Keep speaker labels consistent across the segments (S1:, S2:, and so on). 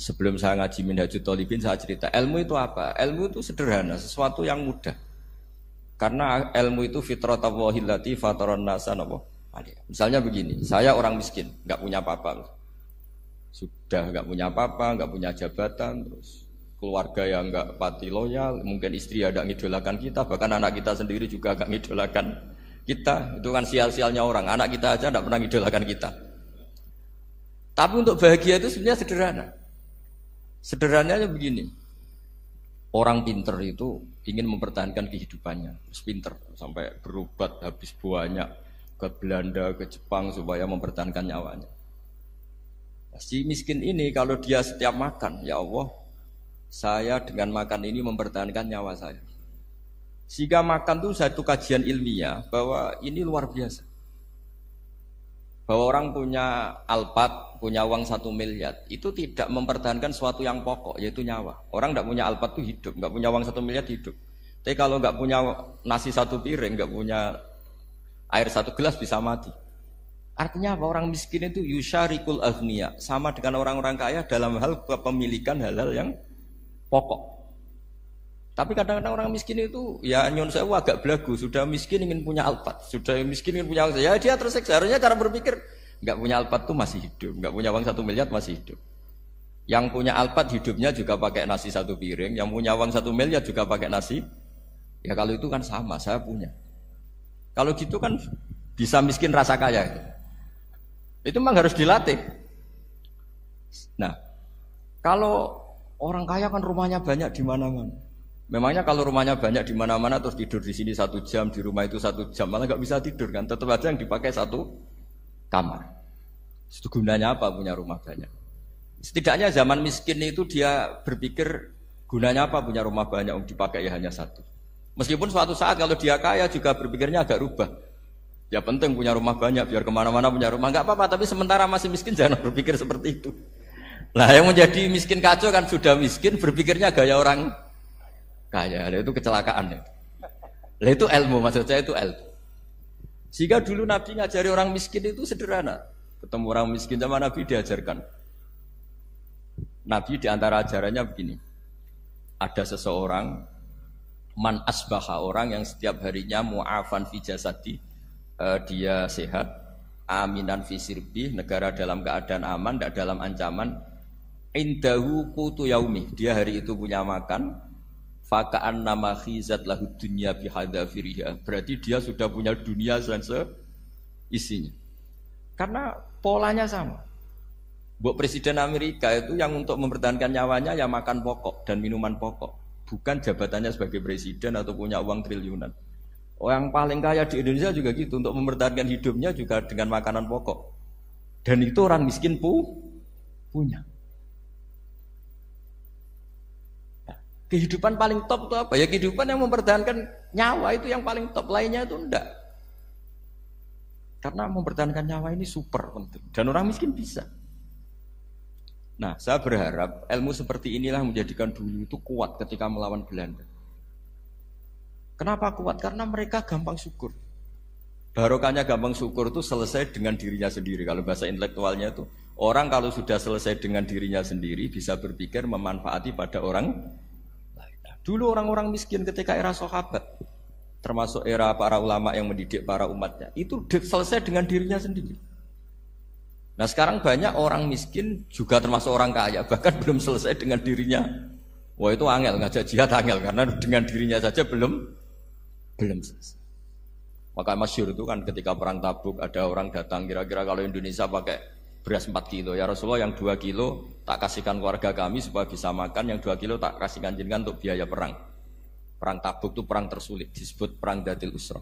S1: Sebelum saya ngaji Minhajul Thalibin saya cerita, ilmu itu apa? Ilmu itu sederhana, sesuatu yang mudah. Karena ilmu itu fitratallahi allati fataran nasa napa? Misalnya begini, saya orang miskin, nggak punya apa-apa. Sudah nggak punya apa-apa, nggak punya jabatan, terus keluarga yang nggak pati loyal, mungkin istri ada ngidolakan kita, bahkan anak kita sendiri juga nggak ngidolakan kita. Itu kan sial-sialnya orang, anak kita aja nggak pernah ngidolakan kita. Tapi untuk bahagia itu sebenarnya sederhana. Sederhananya begini, orang pinter itu ingin mempertahankan kehidupannya, terus pinter sampai berobat habis banyak ke Belanda, ke Jepang supaya mempertahankan nyawanya. Si miskin ini kalau dia setiap makan, ya Allah, saya dengan makan ini mempertahankan nyawa saya. Sehingga makan itu satu kajian ilmiah bahwa ini luar biasa. Bahwa orang punya Alphard, punya uang 1 miliar, itu tidak mempertahankan sesuatu yang pokok, yaitu nyawa. Orang tidak punya Alphard itu hidup, nggak punya uang 1 miliar hidup. Tapi kalau nggak punya nasi 1 piring, nggak punya air 1 gelas bisa mati. Artinya apa? Orang miskin itu yusyarikul aghniya, sama dengan orang-orang kaya dalam hal kepemilikan hal-hal yang pokok. Tapi kadang-kadang orang miskin itu ya nyon sewu agak belagu, sudah miskin ingin punya Alphard, sudah miskin ingin punya, ya dia tersiksa. Harusnya cara berpikir nggak punya Alphard tuh masih hidup, nggak punya uang 1 miliar masih hidup. Yang punya Alphard hidupnya juga pakai nasi 1 piring, yang punya uang 1 miliar juga pakai nasi. Ya kalau itu kan sama, saya punya. Kalau gitu kan bisa miskin rasa kaya. Itu memang harus dilatih. Nah, kalau orang kaya kan rumahnya banyak di mana-mana. Memangnya kalau rumahnya banyak di mana-mana terus tidur di sini 1 jam, di rumah itu 1 jam, malah nggak bisa tidur kan? Tetap aja yang dipakai 1 kamar. Itu gunanya apa punya rumah banyak? Setidaknya zaman miskin itu dia berpikir gunanya apa punya rumah banyak yang dipakai ya hanya 1. Meskipun suatu saat kalau dia kaya juga berpikirnya agak rubah. Ya penting punya rumah banyak biar kemana-mana punya rumah, nggak apa-apa. Tapi sementara masih miskin jangan berpikir seperti itu. Nah yang menjadi miskin kacau kan sudah miskin berpikirnya gaya orang kaya, itu kecelakaan. Lah itu ilmu, maksud saya itu ilmu. Sehingga dulu Nabi ngajari orang miskin itu sederhana. Ketemu orang miskin sama Nabi diajarkan. Nabi diantara ajarannya begini. Ada seseorang man asbaha, orang yang setiap harinya mu'afan fi jasadi, dia sehat, aminan fi sirbi, negara dalam keadaan aman, tidak dalam ancaman. Indahu qutu yaumi, dia hari itu punya makan. Faka'an nama khizat lahu dunya bihadzafiriha, berarti dia sudah punya dunia dan seisinya. Karena polanya sama. Buat Presiden Amerika itu yang untuk mempertahankan nyawanya ya makan pokok dan minuman pokok, bukan jabatannya sebagai presiden atau punya uang triliunan. Orang paling kaya di Indonesia juga gitu, untuk mempertahankan hidupnya juga dengan makanan pokok. Dan itu orang miskin punya. Kehidupan paling top itu apa? Ya kehidupan yang mempertahankan nyawa itu yang paling top, lainnya itu enggak. Karena mempertahankan nyawa ini super penting. Dan orang miskin bisa. Nah, saya berharap ilmu seperti inilah menjadikan dulu itu kuat ketika melawan Belanda. Kenapa kuat? Karena mereka gampang syukur. Barokahnya gampang syukur itu selesai dengan dirinya sendiri. Kalau bahasa intelektualnya itu, orang kalau sudah selesai dengan dirinya sendiri bisa berpikir memanfaati pada orang. Dulu orang-orang miskin ketika era sahabat, termasuk era para ulama yang mendidik para umatnya, itu selesai dengan dirinya sendiri. Nah sekarang banyak orang miskin juga termasuk orang kaya, bahkan belum selesai dengan dirinya. Wah itu angel, ngajak jihad angel, karena dengan dirinya saja belum selesai. Maka masyhur itu kan ketika perang Tabuk ada orang datang, kira-kira kalau Indonesia pakai beras 4 kilo, ya Rasulullah yang 2 kilo tak kasihkan keluarga kami supaya bisa makan, yang 2 kilo tak kasihkan jenengan untuk biaya perang. Perang Tabuk itu perang tersulit, disebut perang Dhatil Usra.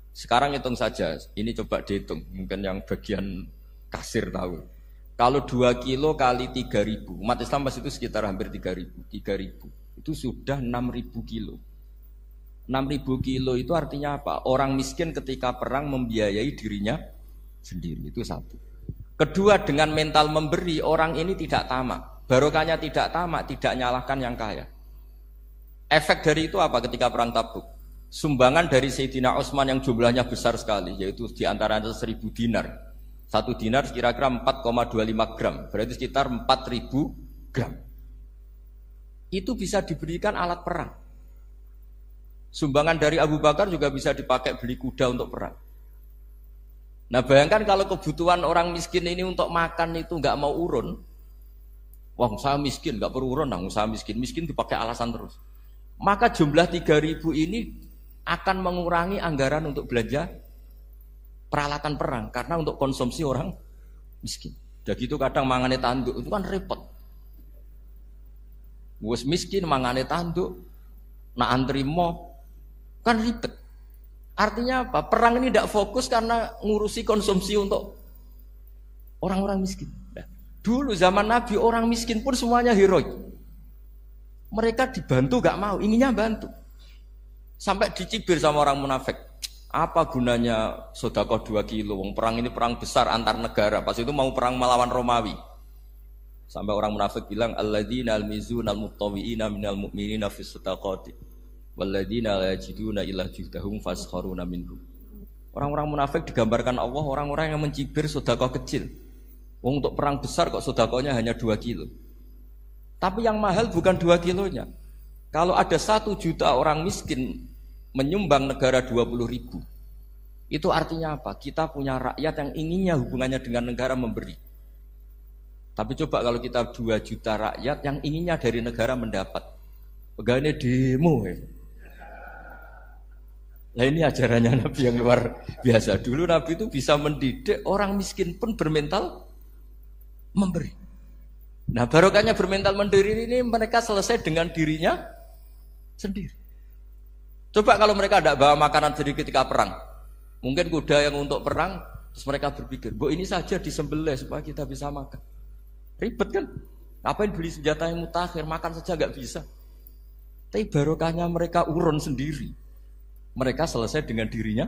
S1: Sekarang hitung saja, ini coba dihitung, mungkin yang bagian kasir tahu. Kalau 2 kilo kali 3.000, umat Islam pas itu sekitar hampir 3.000, itu sudah 6.000 kilo. 6.000 kilo itu artinya apa? Orang miskin ketika perang membiayai dirinya sendiri, itu satu. Kedua, dengan mental memberi, orang ini tidak tamak. Barokahnya tidak tamak, tidak nyalahkan yang kaya. Efek dari itu apa ketika perang Tabuk? Sumbangan dari Sayyidina Utsman yang jumlahnya besar sekali, yaitu diantaranya 1.000 dinar. 1 dinar kira-kira 4,25 gram, berarti sekitar 4.000 gram. Itu bisa diberikan alat perang. Sumbangan dari Abu Bakar juga bisa dipakai beli kuda untuk perang. Nah bayangkan kalau kebutuhan orang miskin ini untuk makan itu nggak mau urun. Wah saya miskin, nggak perlu urun, saya miskin dipakai alasan terus. Maka jumlah 3.000 ini akan mengurangi anggaran untuk belanja peralatan perang. Karena untuk konsumsi orang miskin. Jadi itu kadang mangane tanduk, itu kan repot. Wes miskin mangane tanduk, nak antri mo, kan ribet. Artinya apa? Perang ini tidak fokus karena ngurusi konsumsi untuk orang-orang miskin. Nah, dulu zaman Nabi orang miskin pun semuanya heroik. Mereka dibantu gak mau, inginnya bantu. Sampai dicibir sama orang munafik. Apa gunanya sedekah 2 kilo? Perang ini perang besar antar negara. Pas itu mau perang melawan Romawi. Sampai orang munafik bilang alladzina almizuna almuttawiina minal mu'minina fis sadaqati walladzina la yajiduna illa juhdahum faskharuna minhum. Orang-orang munafik digambarkan Allah orang-orang yang mencibir sedekah kecil. Wong untuk perang besar kok sedekahnya hanya 2 kilo. Tapi yang mahal bukan 2 kilonya. Kalau ada 1 juta orang miskin menyumbang negara 20.000, itu artinya apa? Kita punya rakyat yang inginnya hubungannya dengan negara memberi. Tapi coba kalau kita 2 juta rakyat yang inginnya dari negara mendapat, pegawainya demo ya. Nah ini ajarannya Nabi yang luar biasa. Dulu Nabi itu bisa mendidik orang miskin pun bermental memberi. Nah barokahnya bermental mandiri ini mereka selesai dengan dirinya sendiri. Coba kalau mereka tidak bawa makanan sendiri ketika perang, mungkin kuda yang untuk perang, terus mereka berpikir, "Bu ini saja disembelih supaya kita bisa makan." Ribet kan? Ngapain beli senjata yang mutakhir, makan saja nggak bisa. Tapi barokahnya mereka urun sendiri. Mereka selesai dengan dirinya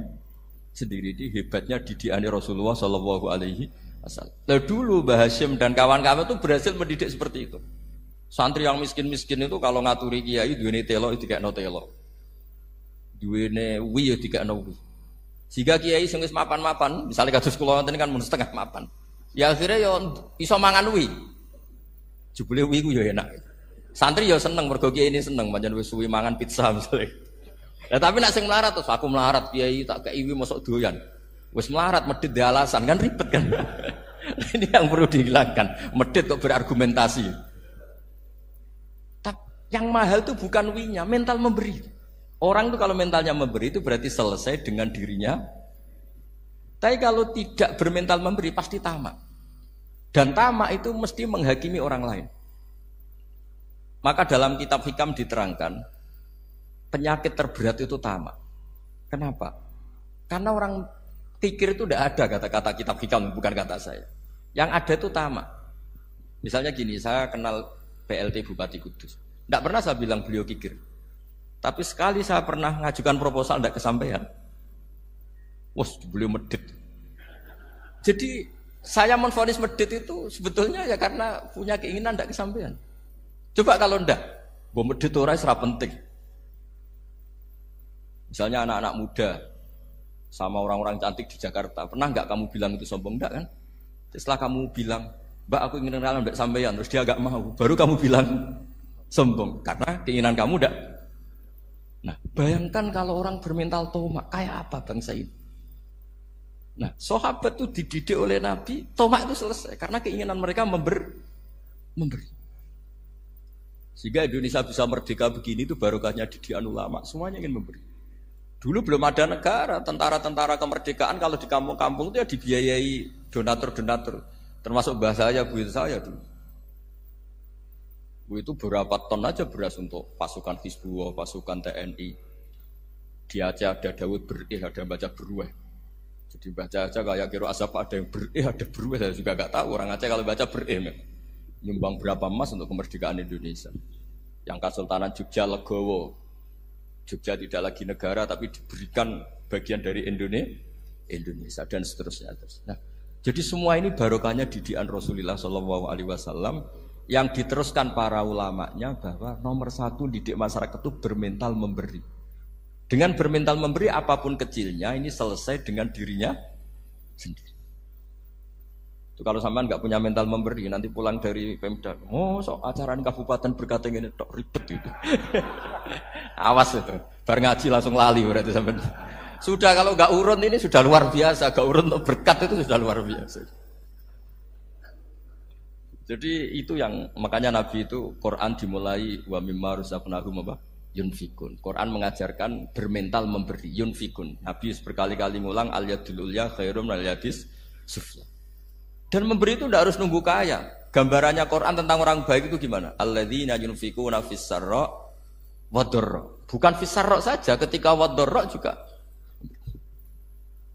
S1: sendiri. Ini hebatnya didikannya Rasulullah Shallallahu Alaihi Wasallam. Lalu dulu Mbah Hashim dan kawan-kawan itu berhasil mendidik seperti itu. Santri yang miskin-miskin itu kalau ngaturi kiai duwene telo itu dikekno telo. Duwene wi ya dikekno wi. Jika kiai sing wis mapan-mapan, misalnya kados kula wonten kan mun setengah mapan. Ya akhirnya ya iso mangan wi. Jebule wi ku ya enak. Santri ya seneng mergo kiai ini seneng pancen wis suwi mangan pizza misalnya. Lah tapi nek sing melarat terus aku melarat kiai tak kei wi mosok doyan. Wis melarat medhit di alasan kan ribet kan. Ini yang perlu dihilangkan. Medhit kok berargumentasi. Tapi yang mahal itu bukan winya, mental memberi. Orang itu kalau mentalnya memberi itu berarti selesai dengan dirinya. Tapi kalau tidak bermental memberi pasti tamak. Dan tamak itu mesti menghakimi orang lain. Maka dalam kitab hikam diterangkan penyakit terberat itu tamak. Kenapa? Karena orang pikir itu tidak ada kata-kata kitab hikam, bukan kata saya. Yang ada itu tamak. Misalnya gini, saya kenal PLT Bupati Kudus. Tidak pernah saya bilang beliau kikir. Tapi sekali saya pernah ngajukan proposal tidak kesampaian. Wah, beliau medit. Jadi saya menvonis medit itu sebetulnya ya karena punya keinginan tidak kesampaian. Coba kalau ndak, gue medit orang serap penting. Misalnya anak-anak muda sama orang-orang cantik di Jakarta, pernah nggak kamu bilang itu sombong? Ndak kan? Setelah kamu bilang, Mbak aku ingin kenalan mbak sampean, terus dia agak mau, baru kamu bilang sombong karena keinginan kamu ndak. Nah, bayangkan kalau orang bermental tomak, kayak apa bangsa ini? Nah, sahabat itu dididik oleh Nabi, tomak itu selesai karena keinginan mereka memberi. Sehingga Indonesia bisa merdeka begini itu barokahnya didikan ulama, semuanya ingin memberi. Dulu belum ada negara, tentara-tentara kemerdekaan kalau di kampung-kampung itu ya dibiayai donatur-donatur, termasuk bahasa saya, bu saya dulu. Bu itu berapa ton aja beras untuk pasukan Hizbullah, pasukan TNI. Di Aceh ada Daud berih, ada yang baca berueh. Jadi baca aja kayak kira asap ada yang berih, ada berueh, saya juga nggak tahu orang Aceh kalau baca berih. Nyumbang berapa emas untuk kemerdekaan Indonesia. Yang Kesultanan Jogja Legowo. Jogja tidak lagi negara tapi diberikan bagian dari Indonesia dan seterusnya. Nah, jadi semua ini barokahnya didikan Rasulullah SAW yang diteruskan para ulamanya bahwa nomor 1 didik masyarakat itu bermental memberi. Dengan bermental memberi apapun kecilnya ini selesai dengan dirinya sendiri. Itu kalau sampean nggak punya mental memberi, nanti pulang dari Pemda, sok acara kabupaten berkata ini tok ribet itu. Awas itu, bar ngaji langsung lali berarti sampean. Sudah kalau nggak urun ini sudah luar biasa, nggak urun untuk berkat itu sudah luar biasa. Jadi itu yang makanya Nabi itu Quran dimulai wa mimma rusaqnahum apa? Yunfikun. Quran mengajarkan bermental memberi, yunfikun. Nabi berkali-kali ngulang al yadul ulya khairum al yadis sufla. Dan memberi itu tidak harus nunggu kaya. Gambarannya Quran tentang orang baik itu gimana? Alladzina yunfikuna fis sarra wad dharra. Bukan fis sarra saja, ketika wad dharra juga.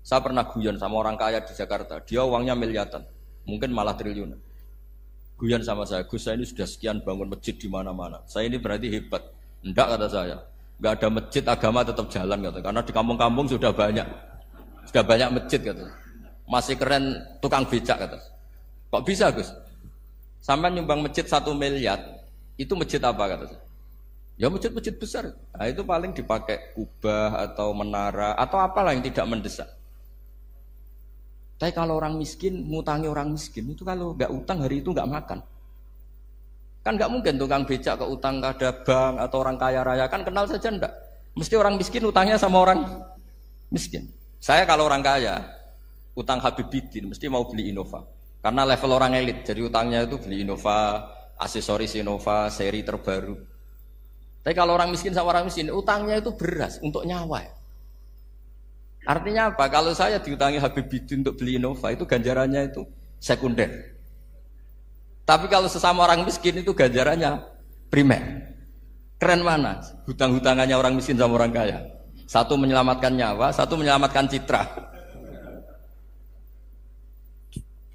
S1: Saya pernah guyon sama orang kaya di Jakarta. Dia uangnya miliaran, mungkin malah triliunan. Guyon sama saya, Gus saya ini sudah sekian bangun masjid di mana-mana. Saya ini berarti hebat. Enggak kata saya. Enggak ada masjid agama tetap jalan kata. Karena di kampung-kampung sudah banyak masjid kata. Masih keren tukang becak kata. Kok bisa Gus? Sampai nyumbang masjid 1 miliar, itu masjid apa kata saya? Ya masjid-masjid besar. Nah, itu paling dipakai kubah atau menara atau apalah yang tidak mendesak. Tapi kalau orang miskin, ngutangi orang miskin itu kalau nggak utang hari itu nggak makan. Kan nggak mungkin tukang becak ke utang ada bank atau orang kaya raya kan kenal saja ndak. Mesti orang miskin utangnya sama orang miskin. Saya kalau orang kaya utang Habibidin mesti mau beli Innova karena level orang elit jadi utangnya itu beli Innova, aksesoris Innova, seri terbaru. Tapi kalau orang miskin sama orang miskin utangnya itu beras untuk nyawa. Artinya apa? Kalau saya diutangi Habibidin untuk beli Innova itu ganjarannya itu sekunder. Tapi kalau sesama orang miskin itu ganjarannya primer. Keren mana? Hutang-hutangannya orang miskin sama orang kaya. Satu menyelamatkan nyawa, satu menyelamatkan citra.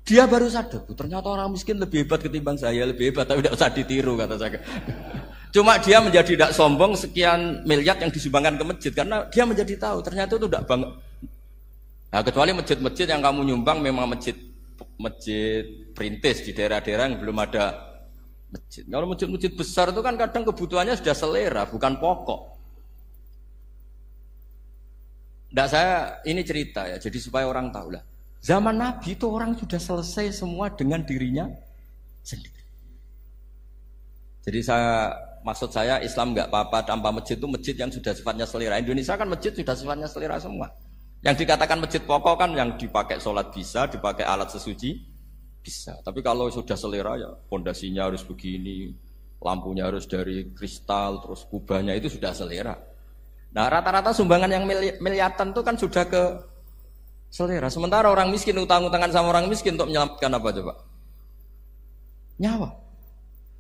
S1: Dia baru sadar, ternyata orang miskin lebih hebat ketimbang saya, lebih hebat tapi tidak usah ditiru kata saya. Cuma dia menjadi tidak sombong sekian miliar yang disumbangkan ke masjid karena dia menjadi tahu ternyata itu tidak banget. Nah, kecuali masjid-masjid yang kamu nyumbang memang masjid perintis di daerah-daerah yang belum ada masjid. Kalau masjid-masjid besar itu kan kadang kebutuhannya sudah selera, bukan pokok. Nggak saya ini cerita ya, jadi supaya orang tahu lah. Zaman Nabi itu orang sudah selesai semua dengan dirinya sendiri. Jadi maksud saya Islam nggak apa-apa tanpa masjid itu masjid yang sudah sifatnya selera. Indonesia kan masjid sudah sifatnya selera semua. Yang dikatakan masjid pokok kan yang dipakai sholat bisa, dipakai alat sesuci bisa. Tapi kalau sudah selera ya pondasinya harus begini, lampunya harus dari kristal, terus kubahnya itu sudah selera. Nah rata-rata sumbangan yang miliatan itu kan sudah ke selera. Sementara orang miskin utang-utangan sama orang miskin untuk menyelamatkan apa coba? Nyawa.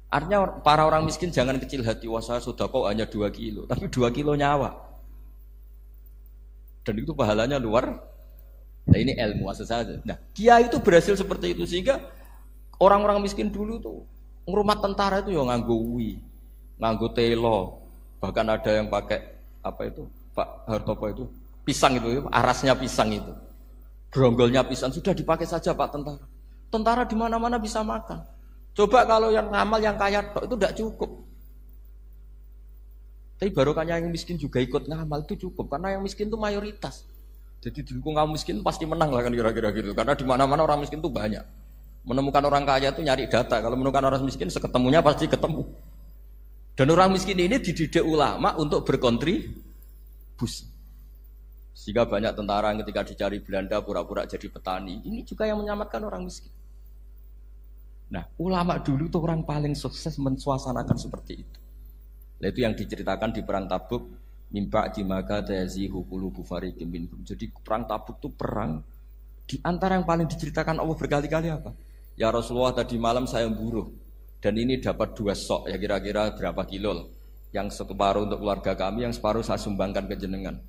S1: Artinya para orang miskin jangan kecil hati, wah saya sudah kok hanya 2 kilo, tapi 2 kilo nyawa. Dan itu pahalanya luar. Nah ini ilmu asal saja. Nah dia itu berhasil seperti itu sehingga orang-orang miskin dulu tuh ngurmat tentara itu ya nganggo wi, nganggo telo, bahkan ada yang pakai apa itu Pak Hartopo itu pisang itu, arasnya pisang itu, gronggolnya pisang sudah dipakai saja Pak tentara. Tentara di mana-mana bisa makan. Coba kalau yang ngamal yang kaya itu tidak cukup. Tapi barokahnya yang miskin juga ikut ngamal itu cukup karena yang miskin itu mayoritas. Jadi didukung kaum miskin pasti menang lah kan kira-kira gitu. Karena di mana-mana orang miskin itu banyak. Menemukan orang kaya itu nyari data. Kalau menemukan orang miskin seketemunya pasti ketemu. Dan orang miskin ini dididik ulama untuk berkontribusi. Sehingga banyak tentara yang ketika dicari Belanda pura-pura jadi petani. Ini juga yang menyelamatkan orang miskin. Nah, ulama dulu tuh orang paling sukses mensuasanakan seperti itu. Nah, itu yang diceritakan di perang Tabuk, mimpa dimaka tazihu qulubu fariqim minhum. Jadi perang Tabuk itu perang di antara yang paling diceritakan Allah berkali-kali apa? Ya Rasulullah tadi malam saya buruh dan ini dapat 2 sok ya kira-kira berapa kilo lah. Yang separuh untuk keluarga kami, yang separuh saya sumbangkan ke jenengan.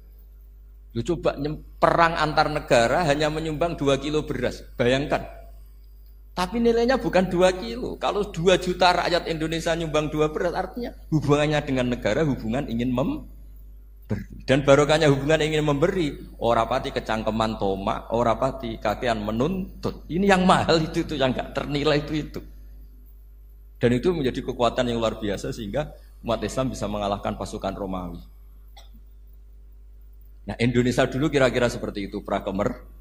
S1: Lu coba perang antar negara hanya menyumbang 2 kilo beras. Bayangkan. Tapi nilainya bukan 2 kilo. Kalau 2 juta rakyat Indonesia nyumbang 2 beras, artinya hubungannya dengan negara hubungan ingin memberi. Dan barokahnya hubungan ingin memberi, ora pati kecangkeman toma, ora pati kakean menuntut. Ini yang mahal itu yang nggak ternilai itu. Dan itu menjadi kekuatan yang luar biasa sehingga umat Islam bisa mengalahkan pasukan Romawi. Nah Indonesia dulu kira-kira seperti itu pra-kemerdekaan.